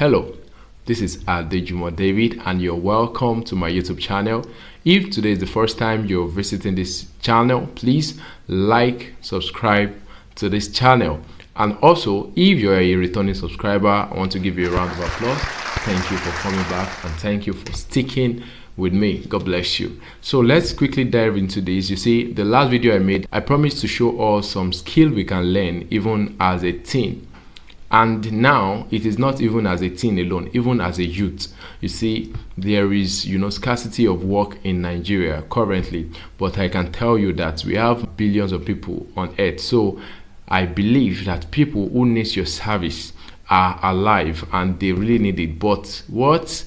Hello, this is Adejumo David, and you're welcome to my YouTube channel. If today is the first time you're visiting this channel, please like, subscribe to this channel. And also, if you're a returning subscriber, I want to give you a round of applause. Thank you for coming back and thank you for sticking with me. God bless you. So let's quickly dive into this. You see, the last video I made, I promised to show us some skill we can learn even as a teen. And now it is not even as a teen alone, even as a youth. You see, there is, scarcity of work in Nigeria currently, but I can tell you that we have billions of people on earth. So I believe that people who need your service are alive and they really need it. But what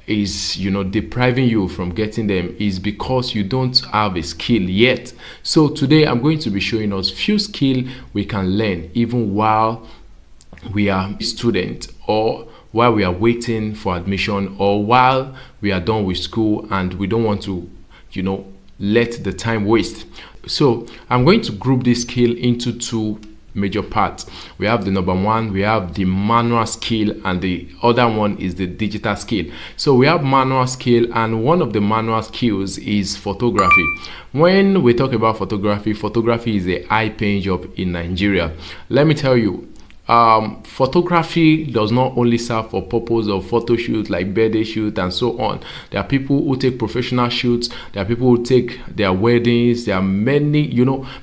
is depriving you from getting them is because you don't have a skill yet. So today I'm going to be showing us few skills we can learn even while we are student, or while we are waiting for admission, or while we are done with school and we don't want to let the time waste. So I'm going to group this skill into two major parts. We have the number one, we have the manual skill, and the other one is the digital skill. So we have manual skill, and one of the manual skills is photography. When we talk about photography is a high-paying job in Nigeria. Let me tell you, photography does not only serve for purpose of photo shoots like birthday shoot and so on. There are people who take professional shoots, there are people who take their weddings, there are many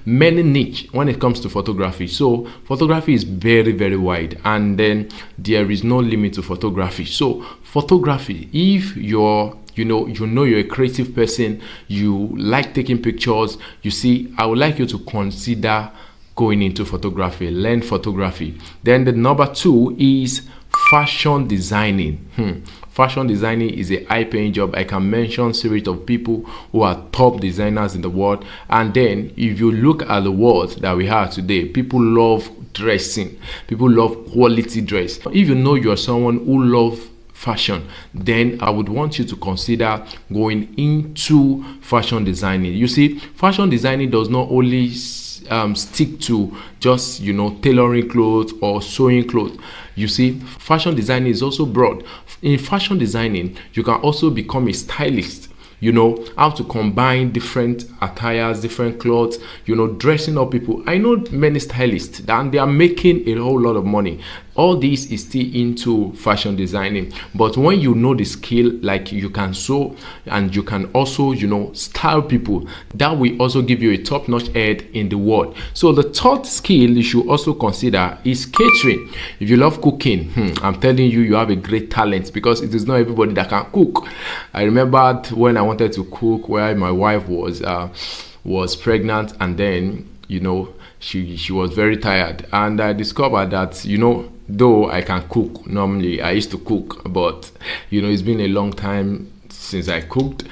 niche when it comes to photography. So photography is very, very wide, and then there is no limit to photography. So photography, if you're you're a creative person, you like taking pictures, you see, I would like you to consider going into photography, learn photography. Then the number two is fashion designing. Fashion designing is a high-paying job. I can mention series of people who are top designers in the world. And then if you look at the world that we have today, people love dressing, people love quality dress. If you know you're someone who loves fashion, then I would want you to consider going into fashion designing. You see, fashion designing does not only stick to just tailoring clothes or sewing clothes. You see, fashion designing is also broad. In fashion designing, you can also become a stylist. How to combine different attires, different clothes, dressing up people. I know many stylists and they are making a whole lot of money. All this is still into fashion designing. But when you know the skill, like you can sew and you can also, style people, that will also give you a top-notch head in the world. So the third skill you should also consider is catering. If you love cooking, I'm telling you, you have a great talent, because it is not everybody that can cook. I remembered when I wanted to cook, where my wife was pregnant, and then she was very tired, and I discovered that though I can cook normally, I used to cook, but it's been a long time since I cooked,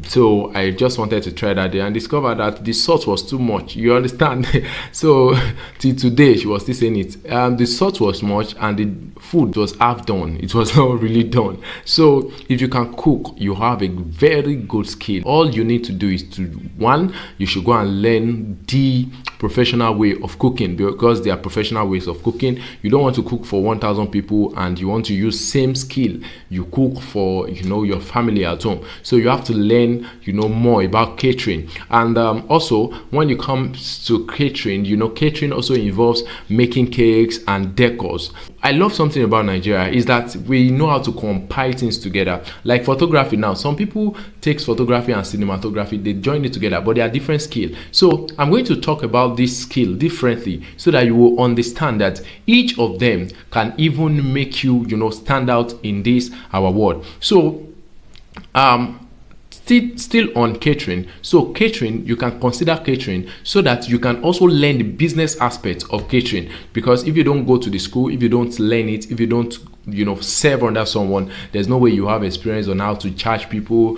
so I just wanted to try that day and discovered that the salt was too much. You understand? So till today she was still saying it. The salt was much and the food was half done. It was not really done. So if you can cook, you have a very good skill. All you need to do is you should go and learn the professional way of cooking, because there are professional ways of cooking. You don't want to cook for 1,000 people and you want to use same skill you cook for your family at home. So you have to learn more about catering. And also, when it comes to catering, catering also involves making cakes and decors. I love something about Nigeria is that we know how to compile things together. Like photography now, some people take photography and cinematography, they join it together, but they are different skills. So I'm going to talk about this skill differently so that you will understand that each of them can even make you stand out in this our world. So still on catering. So catering, you can consider catering so that you can also learn the business aspect of catering, because if you don't go to the school, if you don't learn it, if you don't serve under someone, there's no way you have experience on how to charge people,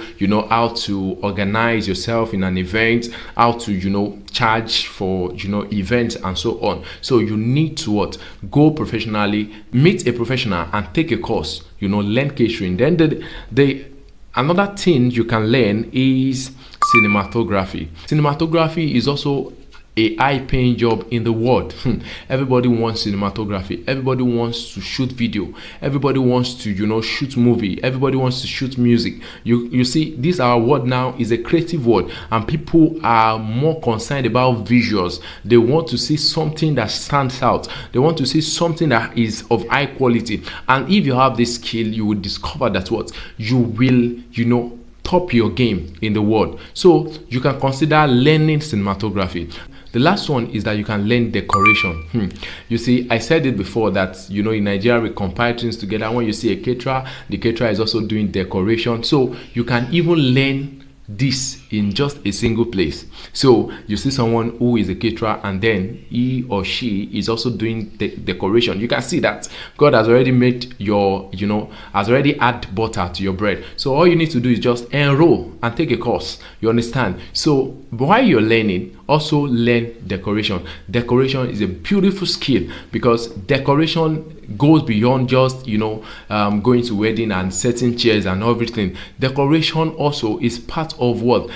how to organize yourself in an event, how to charge for events and so on. So you need to go professionally, meet a professional and take a course, learn catering. Then another thing you can learn is cinematography. Cinematography is also a high-paying job in the world. Everybody wants cinematography. Everybody wants to shoot video. Everybody wants to, shoot movie. Everybody wants to shoot music. You see, this our world now is a creative world, and people are more concerned about visuals. They want to see something that stands out. They want to see something that is of high quality. And if you have this skill, you will discover that what you will, top your game in the world. So you can consider learning cinematography. The last one is that you can learn decoration. You see, I said it before that, in Nigeria we compile things together. When you see a caterer, the caterer is also doing decoration. So you can even learn this in just a single place. So you see someone who is a caterer, and then he or she is also doing decoration. You can see that God has already made has already add butter to your bread. So all you need to do is just enroll and take a course. You understand? So while you're learning, also learn decoration. Decoration is a beautiful skill, because decoration goes beyond just going to wedding and setting chairs and everything. Decoration also is part of what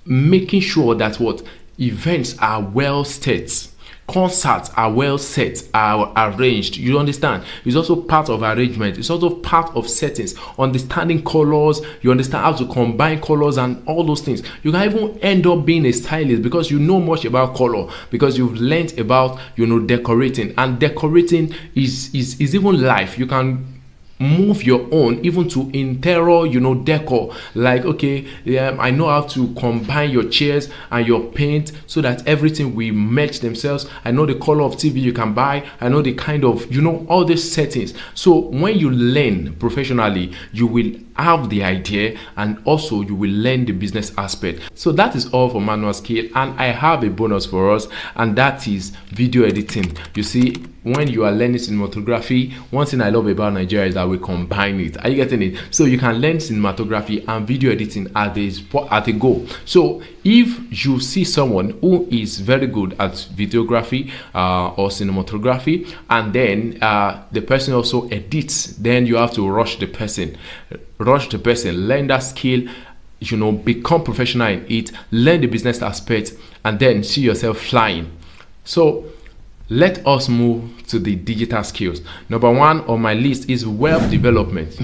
making sure that what events are well set, concerts are well set, are arranged. You understand? It's also part of arrangement. It's also part of settings, understanding colors. You understand how to combine colors and all those things. You can even end up being a stylist because you know much about color, because you've learned about decorating. And decorating is even life. You can move your own even to interior decor, like I know how to combine your chairs and your paint so that everything will match themselves. I know the color of TV you can buy. I know the kind of all these settings. So when you learn professionally, you will have the idea, and also you will learn the business aspect. So that is all for manual skill, and I have a bonus for us, and that is video editing. You see, when you are learning cinematography, one thing I love about Nigeria is that we combine it. Are you getting it? So you can learn cinematography and video editing at a go. So if you see someone who is very good at videography or cinematography, and then the person also edits, then you have to rush the person, learn that skill, become professional in it, learn the business aspect, and then see yourself flying. So let us move to the digital skills. Number one on my list is web development.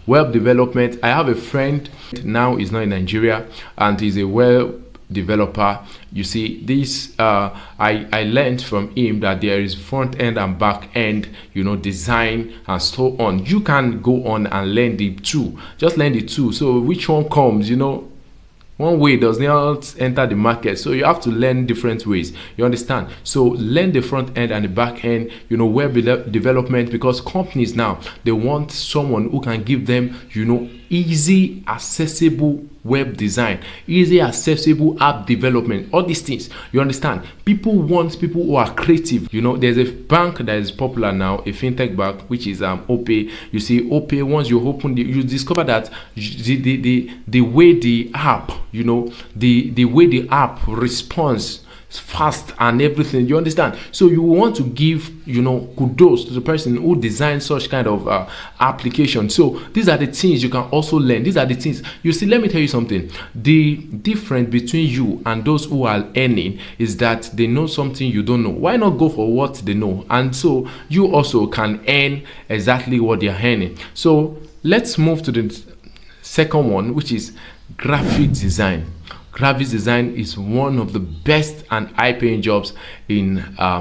Web development. I have a friend now, he's not in Nigeria, and he's a web developer. You see, this I learned from him that there is front end and back end, design and so on. You can go on and learn the two. Just learn the two. So which one comes, one way does not enter the market, so you have to learn different ways. You understand? So learn the front end and the back end, web development, because companies now, they want someone who can give them, easy accessible web design, easy accessible app development, all these things. You understand? People want people who are creative. There's a bank that is popular now, a fintech bank, which is Opay. You see, Opay, once you open you discover that the way the app, the way the app responds fast and everything. You understand? So you want to give kudos to the person who designed such kind of application. So these are the things you can also learn. These are the things. You see, let me tell you something. The difference between you and those who are earning is that they know something you don't know. Why not go for what they know? And so you also can earn exactly what they're earning. So let's move to the second one, which is graphic design. Graphic design is one of the best and high-paying jobs in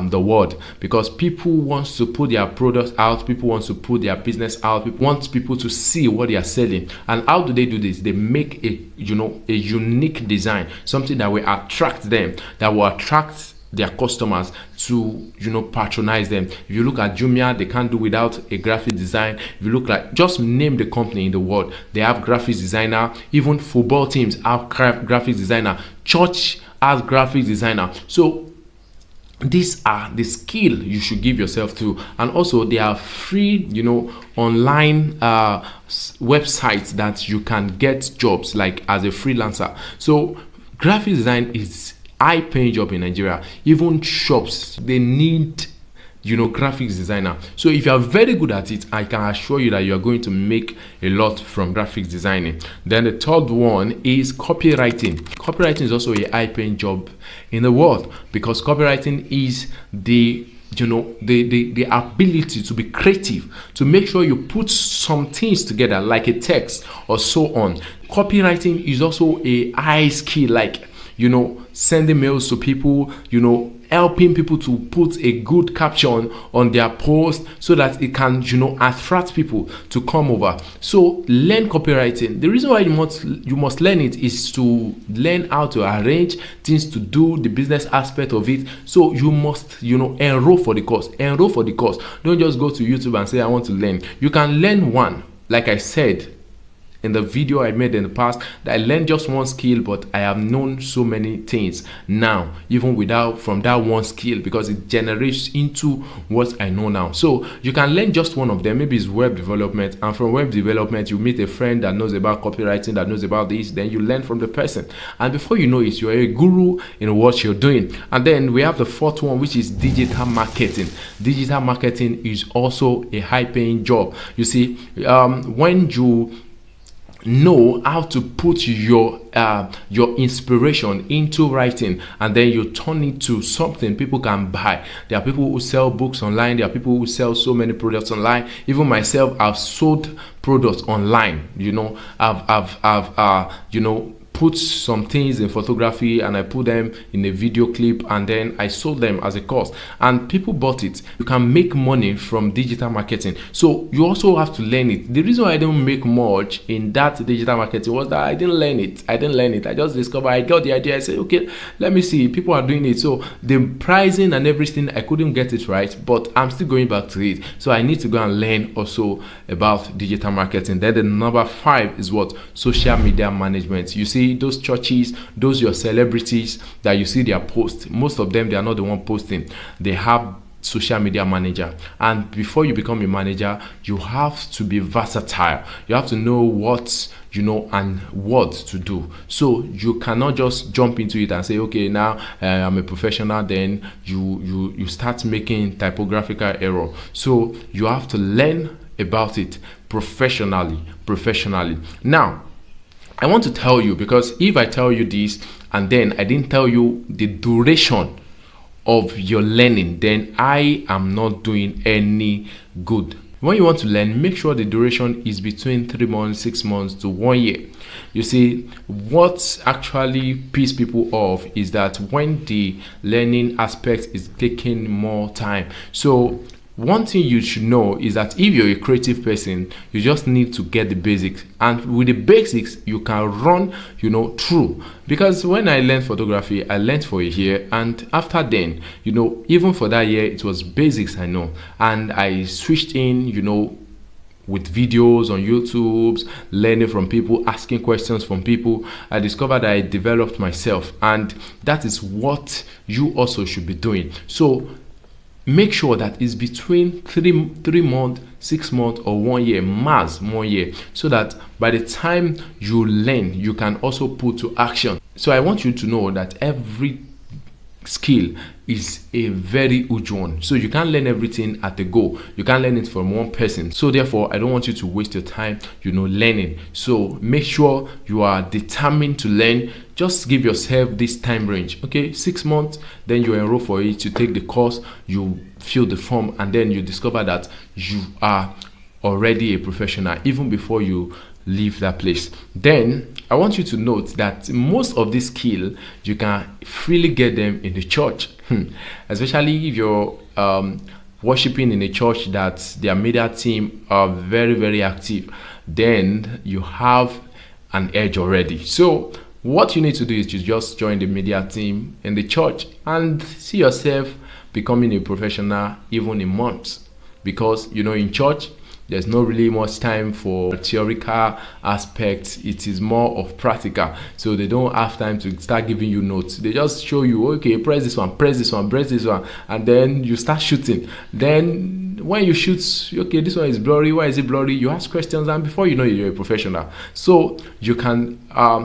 the world, because people want to put their products out, people want to put their business out, people want people to see what they are selling. And how do they do this? They make a unique design, something that will attract them, that will attract their customers to patronize them. If you look at Jumia, they can't do without a graphic design. If you look like, just name the company in the world, they have graphic designer. Even football teams have graphic designer. Church has graphic designer. So these are the skill you should give yourself to. And also they are free online websites that you can get jobs like as a freelancer. So graphic design is high-paying job in Nigeria. Even shops, they need graphics designer. So if you are very good at it, I can assure you that you are going to make a lot from graphics designing. Then the third one is copywriting. Copywriting is also a high-paying job in the world, because copywriting is the ability to be creative, to make sure you put some things together like a text or so on. Copywriting is also a high skill, like sending mails to people, helping people to put a good caption on their post so that it can attract people to come over. So learn copywriting. The reason why you must learn it is to learn how to arrange things, to do the business aspect of it. So you must enroll for the course. Don't just go to YouTube and say I want to learn. You can learn one, like I said in the video I made in the past, that I learned just one skill, but I have known so many things now, even from that one skill, because it generates into what I know now. So you can learn just one of them. Maybe it's web development, and from web development you meet a friend that knows about copywriting, that knows about this, then you learn from the person, and before you know it, you're a guru in what you're doing. And then we have the fourth one, which is digital marketing. Digital marketing is also a high-paying job. You see, when you know how to put your inspiration into writing, and then you turn it to something people can buy. There are people who sell books online. There are people who sell so many products online. Even myself, I've sold products online. I've put some things in photography and I put them in a video clip, and then I sold them as a course and people bought it. You can make money from digital marketing. So you also have to learn it. The reason why I didn't make much in that digital marketing was that I didn't learn it. I just discovered, I got the idea. I said, okay, let me see, people are doing it. So the pricing and everything, I couldn't get it right, but I'm still going back to it. So I need to go and learn also about digital marketing. Then the number 5 is what? Social media management. You see, those churches, those your celebrities that you see their posts, most of them, they are not the one posting. They have social media manager, and before you become a manager, you have to be versatile. You have to know what and what to do. So you cannot just jump into it and say, okay, now I'm a professional. Then you start making typographical error. So you have to learn about it professionally. Now I want to tell you, because if I tell you this and then I didn't tell you the duration of your learning, then I am not doing any good. When you want to learn, make sure the duration is between 3 months, 6 months to 1 year. You see, what actually pisses people off is that when the learning aspect is taking more time. So one thing you should know is that if you're a creative person, you just need to get the basics, and with the basics you can run through. Because when I learned photography, I learned for a year, and after then, even for that year, it was basics I know, and I switched in with videos on YouTube, learning from people, asking questions from people. I discovered that I developed myself, and that is what you also should be doing. So make sure that it's between 3 months, 6 months, or 1 year, max 1 year, so that by the time you learn, you can also put to action. So I want you to know that every skill is a very huge one. So you can't learn everything at a go. You can't learn it from one person. So therefore, I don't want you to waste your time, learning. So make sure you are determined to learn. Just give yourself this time range. Okay, 6 months, then you enroll for it, you take the course, you fill the form, and then you discover that you are already a professional even before you leave that place. Then I want you to note that most of this skill you can freely get them in the church, especially if you're worshiping in a church that their media team are very, very active. Then you have an edge already. So what you need to do is to just join the media team in the church and see yourself becoming a professional even in months, because in church there's not really much time for theoretical aspects. It is more of practical. So they don't have time to start giving you notes. They just show you, okay, press this one, and then you start shooting. Then when you shoot, okay, this one is blurry, why is it blurry? You ask questions, and before you know it, you're a professional. So you can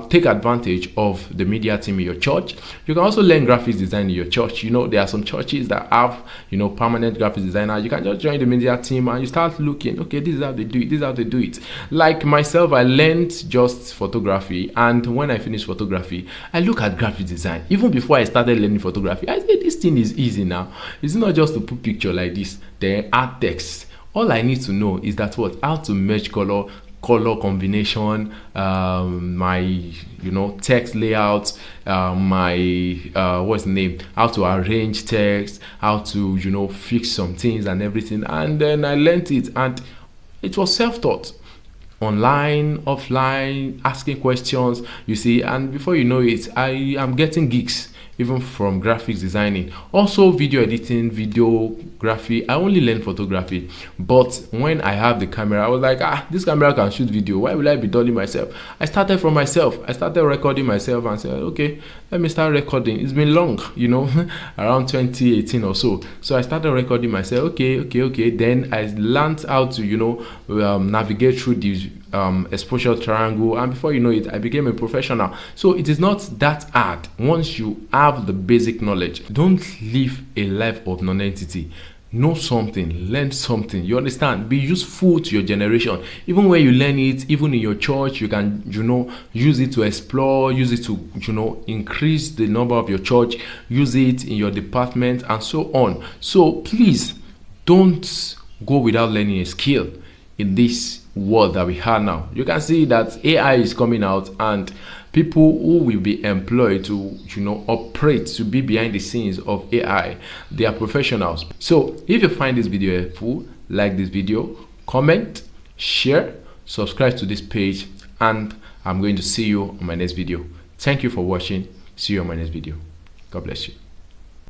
take advantage of the media team in your church. You can also learn graphics design in your church. There are some churches that have permanent graphics designer. You can just join the media team and you start looking, okay, this is how they do it, this is how they do it. Like myself, I learned just photography, and when I finished photography, I look at graphic design. Even before I started learning photography, I said this thing is easy now. It's not just to put picture like this, then add text. All I need to know is that how to merge color combination, my text layout, my what's the name, how to arrange text, how to fix some things and everything. And then I learned it, and it was self-taught, online, offline, asking questions, you see. And before you know it, I am getting gigs even from graphics designing, also video editing, videography. I only learned photography, but when I have the camera, I was like, this camera can shoot video, why will I be dulling myself? I started from myself. I started recording myself and said, okay, let me start recording. It's been long, around 2018 or so. So I started recording myself. Okay. Then I learned how to navigate through these exposure triangle, and before you know it, I became a professional. So it is not that hard once you have the basic knowledge. Don't live a life of non-entity. Know something, learn something, you understand? Be useful to your generation. Even when you learn it, even in your church, you can use it to explore, use it to increase the number of your church, use it in your department, and so on. So please don't go without learning a skill in this world that we have now. You can see that AI is coming out, and people who will be employed to operate, to be behind the scenes of AI, they are professionals. So if you find this video helpful, like this video, comment, share, subscribe to this page, and I'm going to see you on my next video. Thank you for watching. See you on my next video. God bless you.